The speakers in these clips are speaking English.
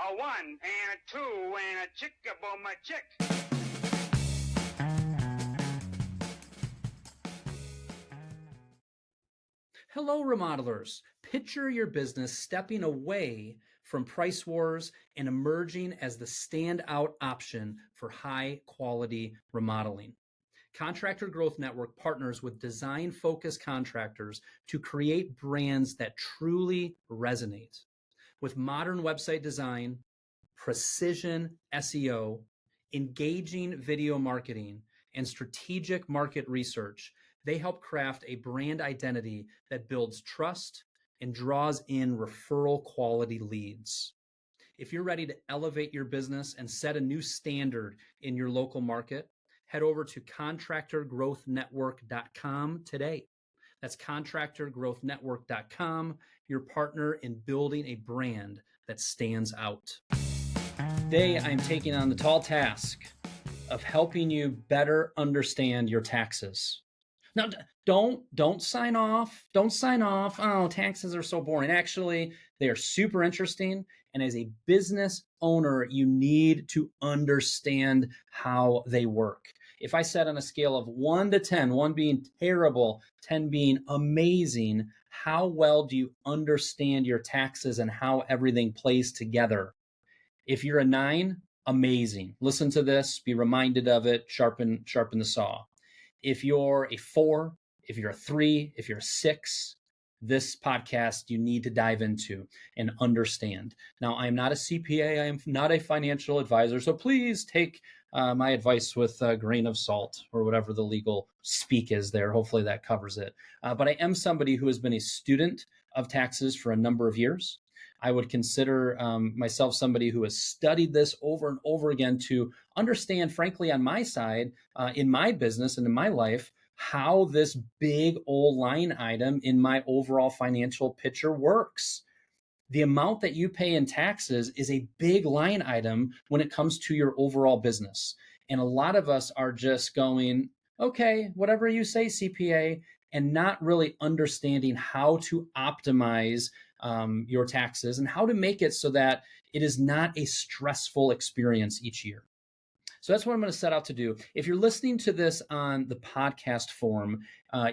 A one and a two and a chick-a-boom a chick. Hello, remodelers. Picture your business stepping away from price wars and emerging as the standout option for high-quality remodeling. Contractor Growth Network partners with design-focused contractors to create brands that truly resonate. With modern website design, precision SEO, engaging video marketing, and strategic market research, they help craft a brand identity that builds trust and draws in referral quality leads. If you're ready to elevate your business and set a new standard in your local market, head over to contractorgrowthnetwork.com today. That's contractorgrowthnetwork.com, your partner in building a brand that stands out. Today, I'm taking on the tall task of helping you better understand your taxes. Now, don't sign off. Don't sign off. Oh, taxes are so boring. Actually, they are super interesting. And as a business owner, you need to understand how they work. If I said on a scale of 1 to 10, 1 being terrible, 10 being amazing, how well do you understand your taxes and how everything plays together? If you're a 9, amazing. Listen to this, be reminded of it, sharpen the saw. If you're a 4, if you're a 3, if you're a 6, this podcast you need to dive into and understand. Now, I am not a CPA. I am not a financial advisor. So please take my advice with a grain of salt or whatever the legal speak is there. Hopefully that covers it. But I am somebody who has been a student of taxes for a number of years. I would consider myself somebody who has studied this over and over again to understand, frankly, on my side, in my business and in my life, how this big old line item in my overall financial picture works. The amount that you pay in taxes is a big line item when it comes to your overall business. And a lot of us are just going, okay, whatever you say, CPA, and not really understanding how to optimize your taxes and how to make it so that it is not a stressful experience each year. So that's what I'm going to set out to do. If you're listening to this on the podcast form,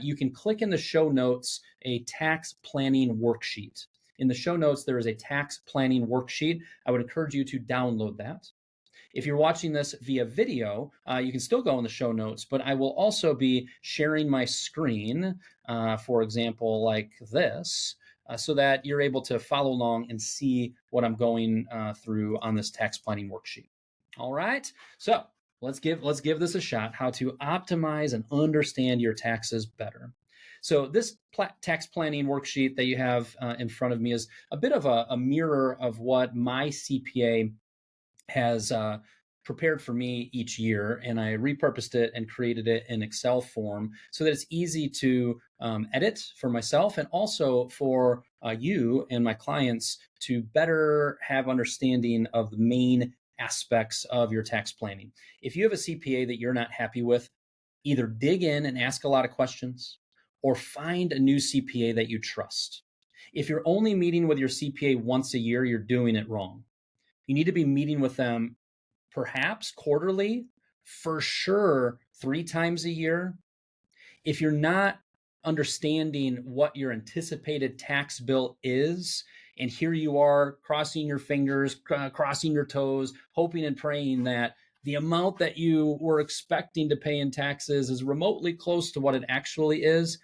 you can click in the show notes a tax planning worksheet. In the show notes, there is a tax planning worksheet. I would encourage you to download that. If you're watching this via video, you can still go in the show notes, but I will also be sharing my screen, for example, like this, so that you're able to follow along and see what I'm going through on this tax planning worksheet. All right, so let's give this a shot, how to optimize and understand your taxes better. So this tax planning worksheet that you have in front of me is a bit of a mirror of what my CPA has prepared for me each year, and I repurposed it and created it in Excel form so that it's easy to edit for myself and also for you and my clients to better have understanding of the main aspects of your tax planning. If you have a CPA that you're not happy with, either dig in and ask a lot of questions or find a new CPA that you trust. If you're only meeting with your CPA once a year, you're doing it wrong. You need to be meeting with them perhaps quarterly, for sure 3 times a year. If you're not understanding what your anticipated tax bill is, and here you are crossing your fingers, crossing your toes, hoping and praying that the amount that you were expecting to pay in taxes is remotely close to what it actually is,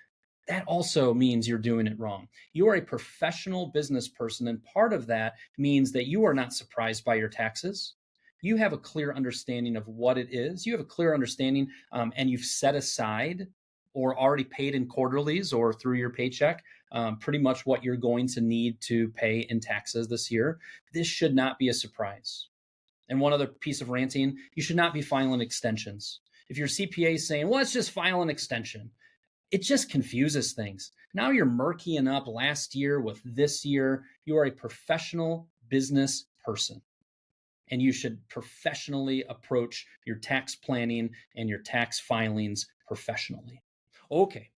that also means you're doing it wrong. You are a professional business person, and part of that means that you are not surprised by your taxes. You have a clear understanding of what it is. You have a clear understanding, and you've set aside or already paid in quarterlies or through your paycheck pretty much what you're going to need to pay in taxes this year. This should not be a surprise. And one other piece of ranting, you should not be filing extensions. If your CPA is saying, well, let's just file an extension, it just confuses things. Now you're murkying up last year with this year. You are a professional business person, and you should professionally approach your tax planning and your tax filings professionally. Okay,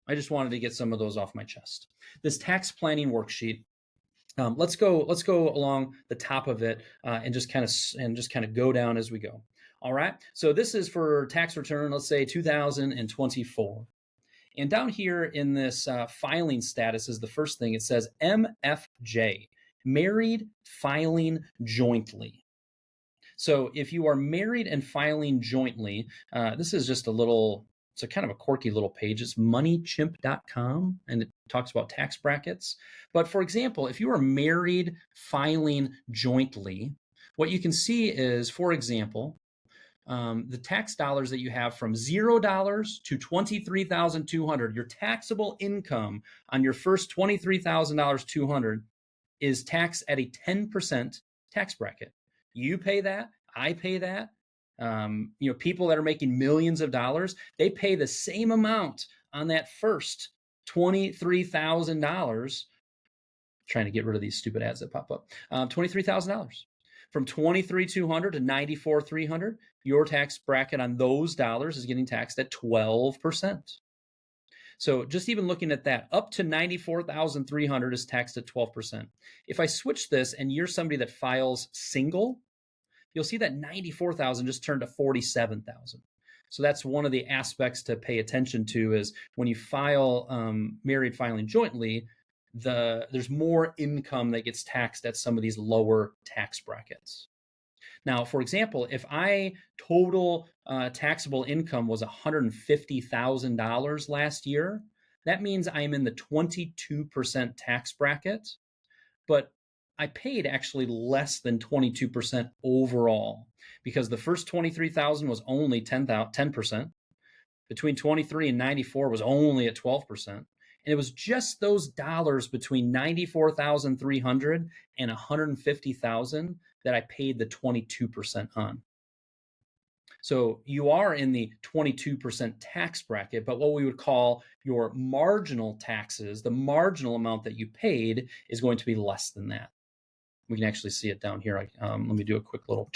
I just wanted to get some of those off my chest. This tax planning worksheet Let's go along the top of it and just kind of go down as we go. All right. So this is for tax return, let's say 2024. And down here in this filing status is the first thing. It says MFJ, married filing jointly. So if you are married and filing jointly, this is just it's a kind of a quirky little page. It's moneychimp.com, and it talks about tax brackets. But for example, if you are married filing jointly, what you can see is, for example, the tax dollars that you have from $0 to $23,200, your taxable income on your first $23,200 is taxed at a 10% tax bracket. You pay that, I pay that. People that are making millions of dollars, they pay the same amount on that first $23,000. Trying to get rid of these stupid ads that pop up. $23,000. From $23,200 to $94,300, your tax bracket on those dollars is getting taxed at 12%. So just even looking at that, up to $94,300 is taxed at 12%. If I switch this and you're somebody that files single, you'll see that $94,000 just turned to $47,000. So that's one of the aspects to pay attention to, is when you file married filing jointly, there's more income that gets taxed at some of these lower tax brackets. Now, for example, if I total taxable income was $150,000 last year, that means I am in the 22% tax bracket, but I paid actually less than 22% overall, because the first 23,000 was only 10%. Between 23 and 94 was only at 12%. And it was just those dollars between 94,300 and 150,000 that I paid the 22% on. So you are in the 22% tax bracket, but what we would call your marginal taxes, the marginal amount that you paid, is going to be less than that. We can actually see it down here. Let me do a quick little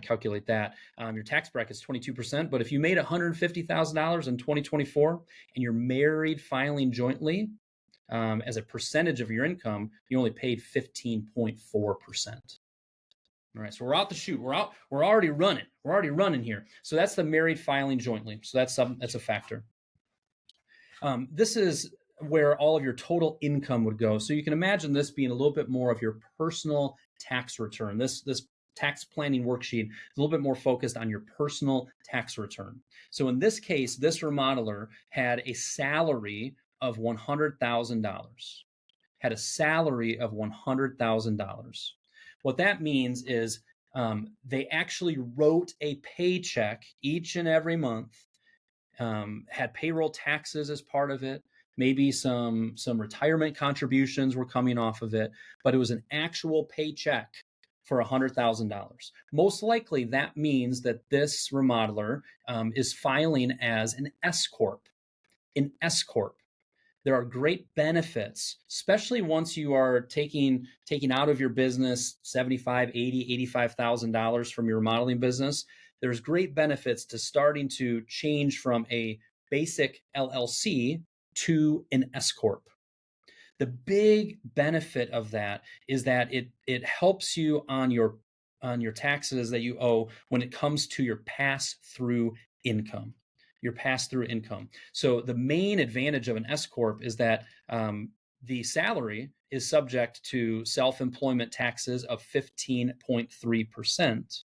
calculate that. Your tax bracket is 22%, but if you made $150,000 in 2024 and you're married filing jointly, as a percentage of your income, you only paid 15.4%. All right, so we're out the chute. We're already running. We're already running here. So that's the married filing jointly. So that's a factor. This is where all of your total income would go. So you can imagine this being a little bit more of your personal tax return. This tax planning worksheet is a little bit more focused on your personal tax return. So in this case, this remodeler had a salary of $100,000. Had a salary of $100,000. What that means is they actually wrote a paycheck each and every month, had payroll taxes as part of it, maybe some retirement contributions were coming off of it, but it was an actual paycheck for $100,000. Most likely that means that this remodeler is filing as an S Corp. An S Corp. There are great benefits, especially once you are taking out of your business $75,000, $80,000, $85,000 from your remodeling business. There's great benefits to starting to change from a basic LLC to an S Corp. The big benefit of that is that it helps you on your taxes that you owe when it comes to your pass-through income. Your pass-through income. So the main advantage of an S Corp is that the salary is subject to self-employment taxes of 15.3%,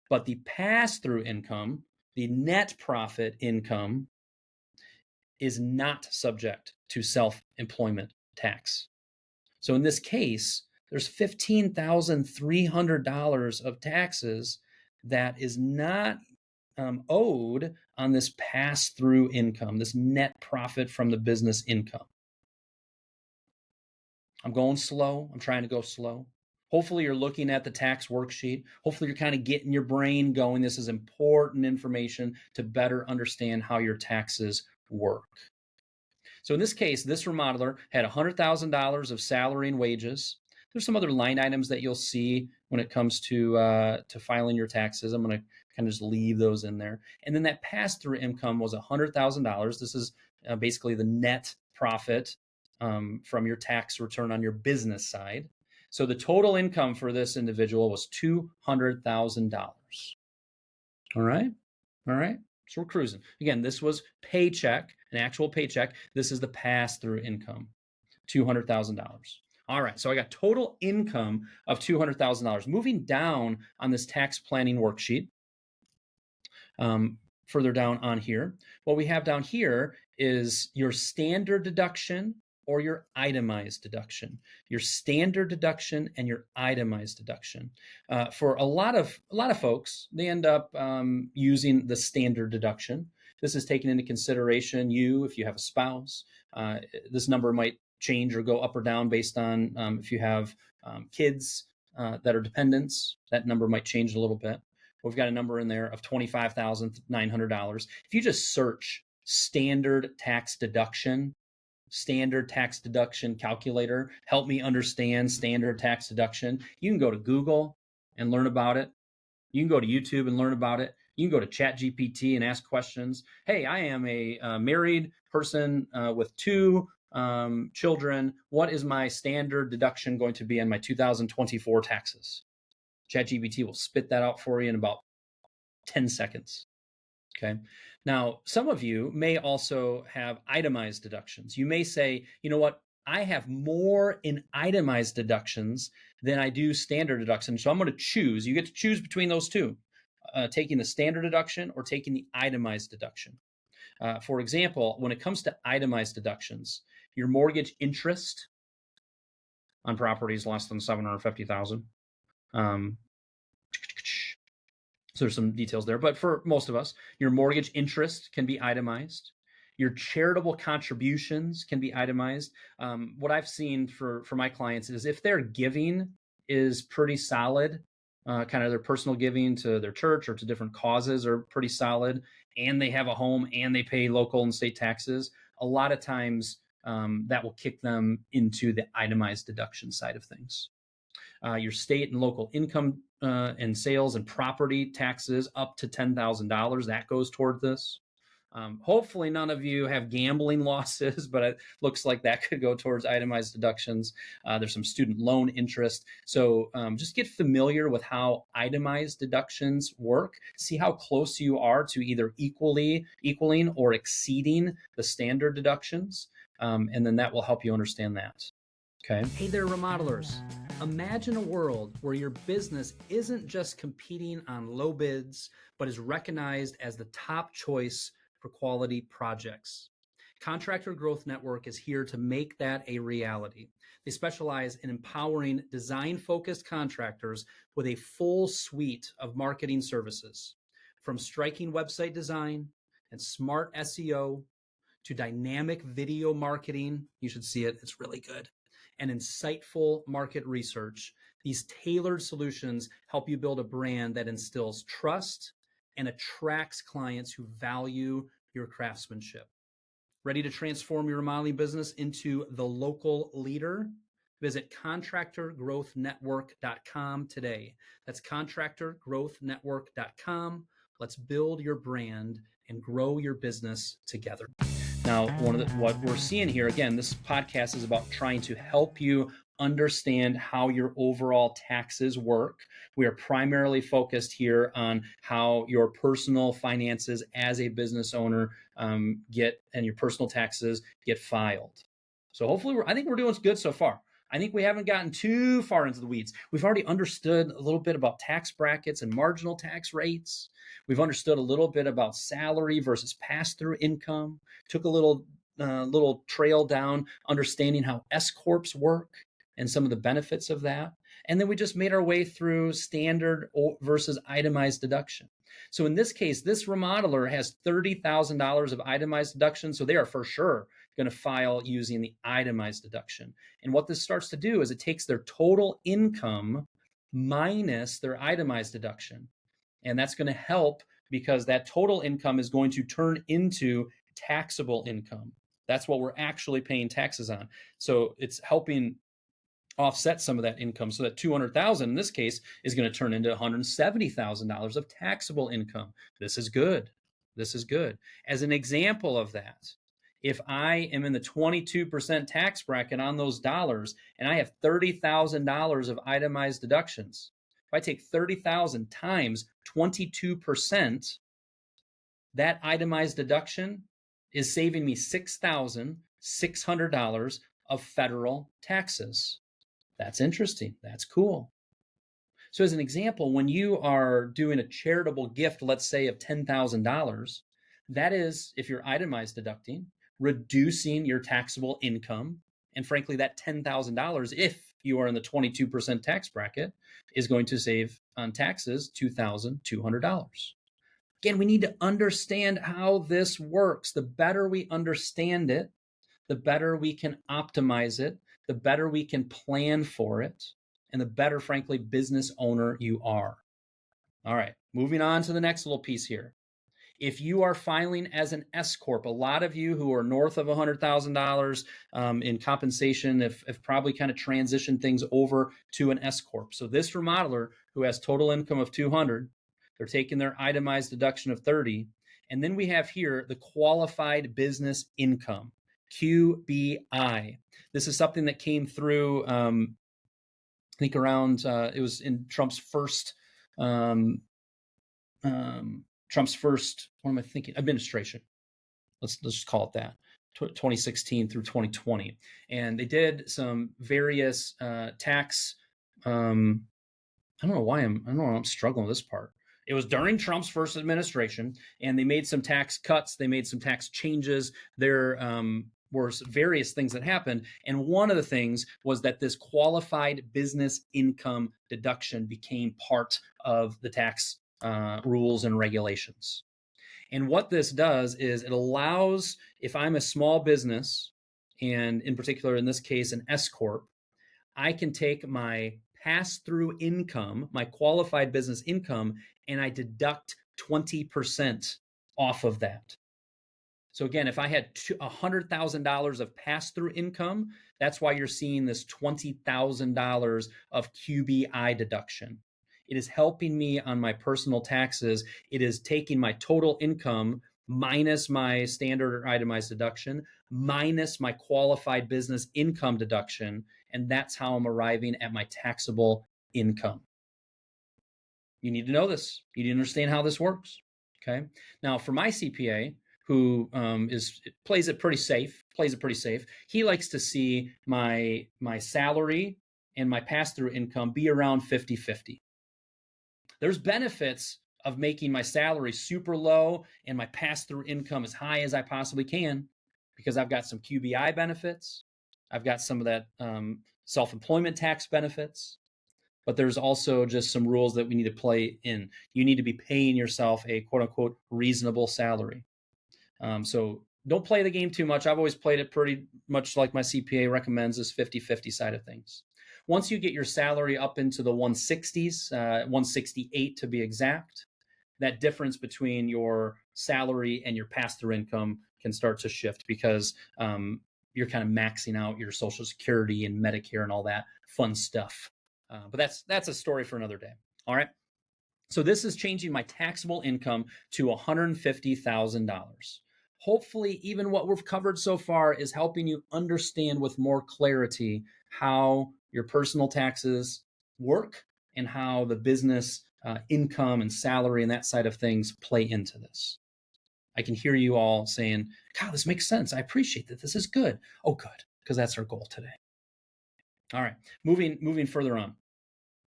but the pass-through income, the net profit income, is not subject to self-employment tax. So in this case, there's $15,300 of taxes that is not owed on this pass-through income, this net profit from the business income. I'm going slow. I'm trying to go slow. Hopefully you're looking at the tax worksheet. Hopefully you're kind of getting your brain going. This is important information to better understand how your taxes work. So in this case, this remodeler had $100,000 of salary and wages. There's some other line items that you'll see when it comes to filing your taxes. I'm going to kind of just leave those in there. And then that pass-through income was $100,000. This is basically the net profit from your tax return on your business side. So the total income for this individual was $200,000. All right. All right. So we're cruising. Again, this was paycheck, an actual paycheck. This is the pass-through income, $200,000. All right. So I got total income of $200,000. Moving down on this tax planning worksheet, further down on here, what we have down here is your standard deduction or your itemized deduction. Your standard deduction and your itemized deduction. For a lot of folks, they end up using the standard deduction. This is taking into consideration if you have a spouse. This number might change or go up or down based on if you have kids that are dependents. That number might change a little bit. We've got a number in there of $25,900. If you just search standard tax deduction calculator, help me understand standard tax deduction, you can go to Google and learn about it. You can go to YouTube and learn about it. You can go to ChatGPT and ask questions. Hey, I am a married person with 2 children. What is my standard deduction going to be on my 2024 taxes? ChatGPT will spit that out for you in about 10 seconds. Okay. Now, some of you may also have itemized deductions. You may say, you know what? I have more in itemized deductions than I do standard deductions. So I'm going to choose. You get to choose between those two, taking the standard deduction or taking the itemized deduction. For example, when it comes to itemized deductions, your mortgage interest on properties less than $750,000. So there's some details there, but for most of us, your mortgage interest can be itemized. Your charitable contributions can be itemized. What I've seen for my clients is if their giving is pretty solid, kind of their personal giving to their church or to different causes are pretty solid, and they have a home and they pay local and state taxes, a lot of times that will kick them into the itemized deduction side of things. Your state and local income and sales and property taxes up to $10,000, that goes toward this. Hopefully none of you have gambling losses, but it looks like that could go towards itemized deductions. There's some student loan interest. So just get familiar with how itemized deductions work. See how close you are to either equaling or exceeding the standard deductions. And then that will help you understand that. Okay. Hey there, remodelers. Imagine a world where your business isn't just competing on low bids, but is recognized as the top choice for quality projects. Contractor Growth Network is here to make that a reality. They specialize in empowering design-focused contractors with a full suite of marketing services, from striking website design and smart SEO to dynamic video marketing. You should see it. It's really good. And insightful market research. These tailored solutions help you build a brand that instills trust and attracts clients who value your craftsmanship. Ready to transform your remodeling business into the local leader? Visit contractorgrowthnetwork.com today. That's contractorgrowthnetwork.com. Let's build your brand and grow your business together. Now, what we're seeing here, again, this podcast is about trying to help you understand how your overall taxes work. We are primarily focused here on how your personal finances as a business owner get, and your personal taxes get filed. So hopefully, I think we're doing good so far. I think we haven't gotten too far into the weeds. We've already understood a little bit about tax brackets and marginal tax rates. We've understood a little bit about salary versus pass-through income. Took a little trail down, understanding how S-corps work and some of the benefits of that. And then we just made our way through standard versus itemized deduction. So in this case, this remodeler has $30,000 of itemized deduction. So they are for sure going to file using the itemized deduction. And what this starts to do is it takes their total income minus their itemized deduction. And that's going to help because that total income is going to turn into taxable income. That's what we're actually paying taxes on. So it's helping offset some of that income. So that $200,000 in this case is going to turn into $170,000 of taxable income. This is good. This is good. As an example of that, If I am in the 22% tax bracket on those dollars and I have $30,000 of itemized deductions, if I take 30,000 times 22%, that itemized deduction is saving me $6,600 of federal taxes. That's interesting. That's cool. So as an example, when you are doing a charitable gift, let's say of $10,000, that is, if you're itemized deducting, reducing your taxable income. And frankly, that $10,000, if you are in the 22% tax bracket, is going to save on taxes $2,200. Again, we need to understand how this works. The better we understand it, the better we can optimize it, the better we can plan for it, and the better, frankly, business owner you are. All right, moving on to the next little piece here. If you are filing as an S Corp, a lot of you who are north of $100,000 in compensation have probably kind of transitioned things over to an S Corp. So this remodeler who has total income of 200, they're taking their itemized deduction of 30. And then we have here the qualified business income, QBI. This is something that came through, I think around, it was in Trump's first, what am I thinking? Administration. Let's just call it that. 2016 through 2020. And they did some various tax, I don't know why I'm struggling with this part. It was during Trump's first administration, and they made some tax cuts. They made some tax changes. There were various things that happened. And one of the things was that this qualified business income deduction became part of the tax rules and regulations. And what this does is it allows, if I'm a small business, and in particular, in this case, an S Corp, I can take my pass-through income, my qualified business income, and I deduct 20% off of that. So again, if I had $100,000 of pass-through income, that's why you're seeing this $20,000 of QBI deduction. It is helping me on my personal taxes. It is taking my total income minus my standard or itemized deduction, minus my qualified business income deduction, and that's how I'm arriving at my taxable income. You need to know this. You need to understand how this works. Okay. Now, for my CPA, who plays it pretty safe, he likes to see my salary and my pass-through income be around 50-50. There's benefits of making my salary super low and my pass-through income as high as I possibly can, because I've got some QBI benefits. I've got some of that self-employment tax benefits, but there's also just some rules that we need to play in. You need to be paying yourself a quote unquote reasonable salary. So don't play the game too much. I've always played it pretty much like my CPA recommends, this 50-50 side of things. Once you get your salary up into the 160s, 168 to be exact, that difference between your salary and your pass-through income can start to shift, because you're kind of maxing out your Social Security and Medicare and all that fun stuff. But that's a story for another day. All right. So this is changing my taxable income to $150,000. Hopefully, even what we've covered so far is helping you understand with more clarity how your personal taxes work and how the business income and salary and that side of things play into this. I can hear you all saying, God, this makes sense. I appreciate that. This is good. Oh, good, because that's our goal today. All right, moving further on.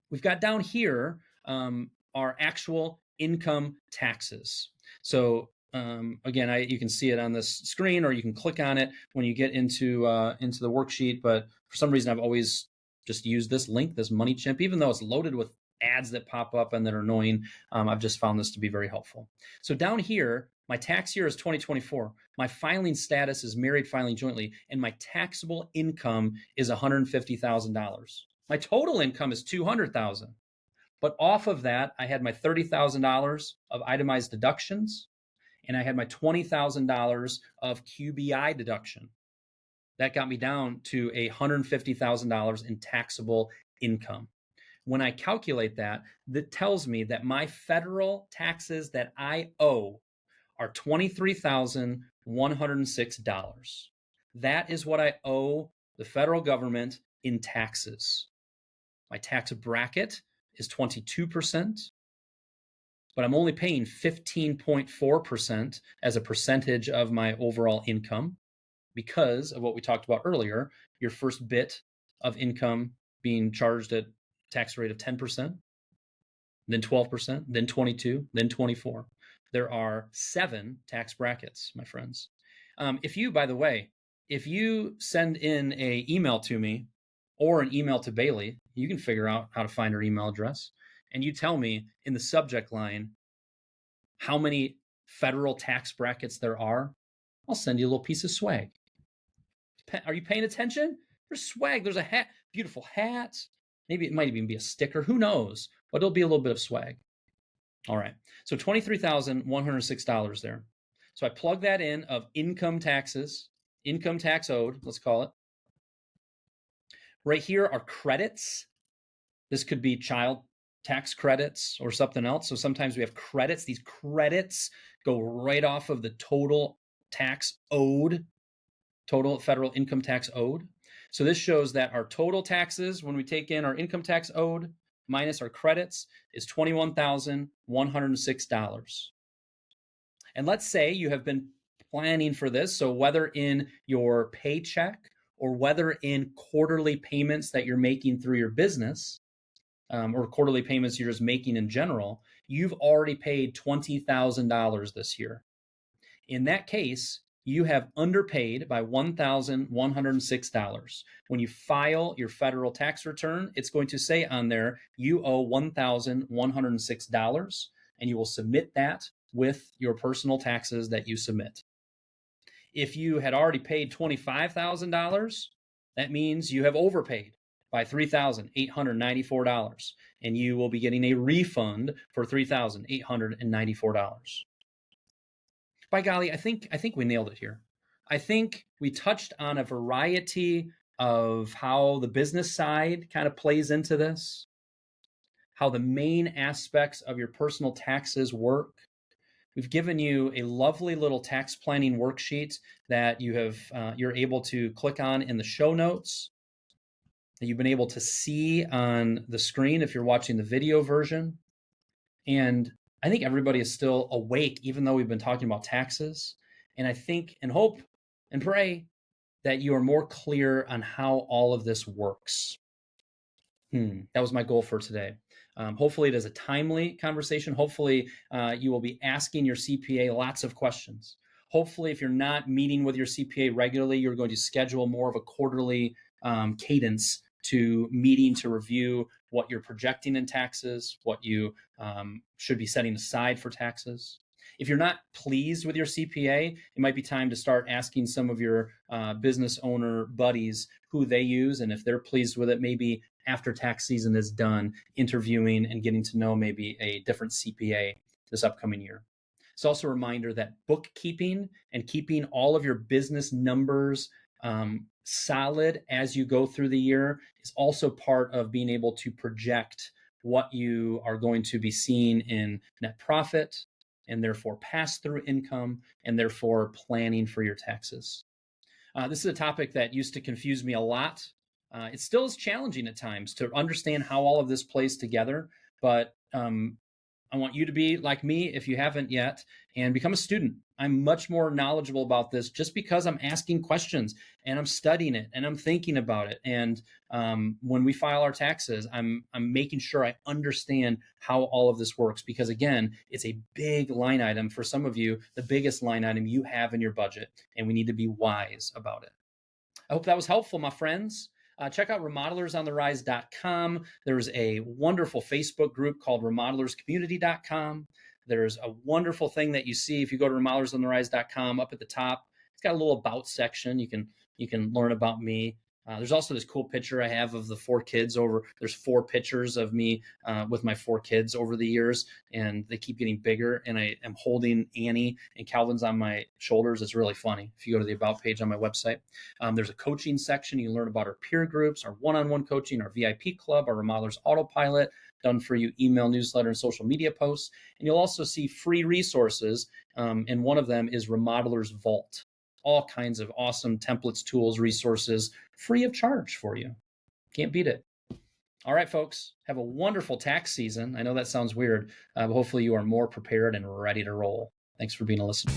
We've got down here our actual income taxes. So again, you can see it on this screen, or you can click on it when you get into the worksheet. But for some reason, I've always just used this link, this Money Chimp, even though it's loaded with ads that pop up and that are annoying. I've just found this to be very helpful. So down here, my tax year is 2024. My filing status is married filing jointly, and my taxable income is $150,000. My total income is $200,000. But off of that, I had my $30,000 of itemized deductions, and I had my $20,000 of QBI deduction. That got me down to $150,000 in taxable income. When I calculate that, that tells me that my federal taxes that I owe are $23,150. $106. That is what I owe the federal government in taxes. My tax bracket is 22%, but I'm only paying 15.4% as a percentage of my overall income because of what we talked about earlier, your first bit of income being charged at tax rate of 10%, then 12%, then 22, then 24. There are 7 tax brackets, my friends. If you, by the way, if you send in an email to me or an email to Bailey, you can figure out how to find her email address, and you tell me in the subject line how many federal tax brackets there are, I'll send you a little piece of swag. Are you paying attention? There's swag. There's a hat, beautiful hat. Maybe it might even be a sticker. Who knows? But it'll be a little bit of swag. All right. So $23,106 there. So I plug that in of income taxes, income tax owed, let's call it. Right here are credits. This could be child tax credits or something else. So sometimes we have credits. These credits go right off of the total tax owed, total federal income tax owed. So this shows that our total taxes, when we take in our income tax owed minus our credits, is $21,106. And let's say you have been planning for this. So whether in your paycheck or whether in quarterly payments that you're making through your business, or quarterly payments you're just making in general, you've already paid $20,000 this year. In that case, you have underpaid by $1,106. When you file your federal tax return, it's going to say on there, you owe $1,106, and you will submit that with your personal taxes that you submit. If you had already paid $25,000, that means you have overpaid by $3,894, and you will be getting a refund for $3,894. By golly, I think we nailed it here. I think we touched on a variety of how the business side kind of plays into this, how the main aspects of your personal taxes work. We've given you a lovely little tax planning worksheet that you're able to click on in the show notes, that you've been able to see on the screen if you're watching the video version. And I think everybody is still awake, even though we've been talking about taxes. And I think and hope and pray that you are more clear on how all of this works. That was my goal for today. Hopefully it is a timely conversation. Hopefully you will be asking your CPA lots of questions. Hopefully if you're not meeting with your CPA regularly, you're going to schedule more of a quarterly cadence to meeting to review what you're projecting in taxes, what you should be setting aside for taxes. If you're not pleased with your CPA, it might be time to start asking some of your business owner buddies who they use, and if they're pleased with it, maybe after tax season is done, interviewing and getting to know maybe a different CPA this upcoming year. It's also a reminder that bookkeeping and keeping all of your business numbers solid as you go through the year is also part of being able to project what you are going to be seeing in net profit and therefore pass-through income and therefore planning for your taxes. This is a topic that used to confuse me a lot. It still is challenging at times to understand how all of this plays together, but I want you to be like me if you haven't yet and become a student. I'm much more knowledgeable about this just because I'm asking questions and I'm studying it and I'm thinking about it. And when we file our taxes, I'm making sure I understand how all of this works because, again, it's a big line item for some of you, the biggest line item you have in your budget, and we need to be wise about it. I hope that was helpful, my friends. Check out remodellersontherise.com. There's a wonderful Facebook group called remodellerscommunity.com. There's a wonderful thing that you see if you go to remodellersontherise.com up at the top. It's got a little about section. You can learn about me. There's also this cool picture I have of the 4 kids over. There's 4 pictures of me with my 4 kids over the years, and they keep getting bigger. And I am holding Annie, and Calvin's on my shoulders. It's really funny. If you go to the About page on my website, there's a coaching section. You learn about our peer groups, our one-on-one coaching, our VIP club, our Remodelers Autopilot, done for you email, newsletter, and social media posts. And you'll also see free resources. And one of them is Remodelers Vault. All kinds of awesome templates, tools, resources, free of charge for you. Can't beat it. All right, folks, have a wonderful tax season. I know that sounds weird, but hopefully you are more prepared and ready to roll. Thanks for being a listener.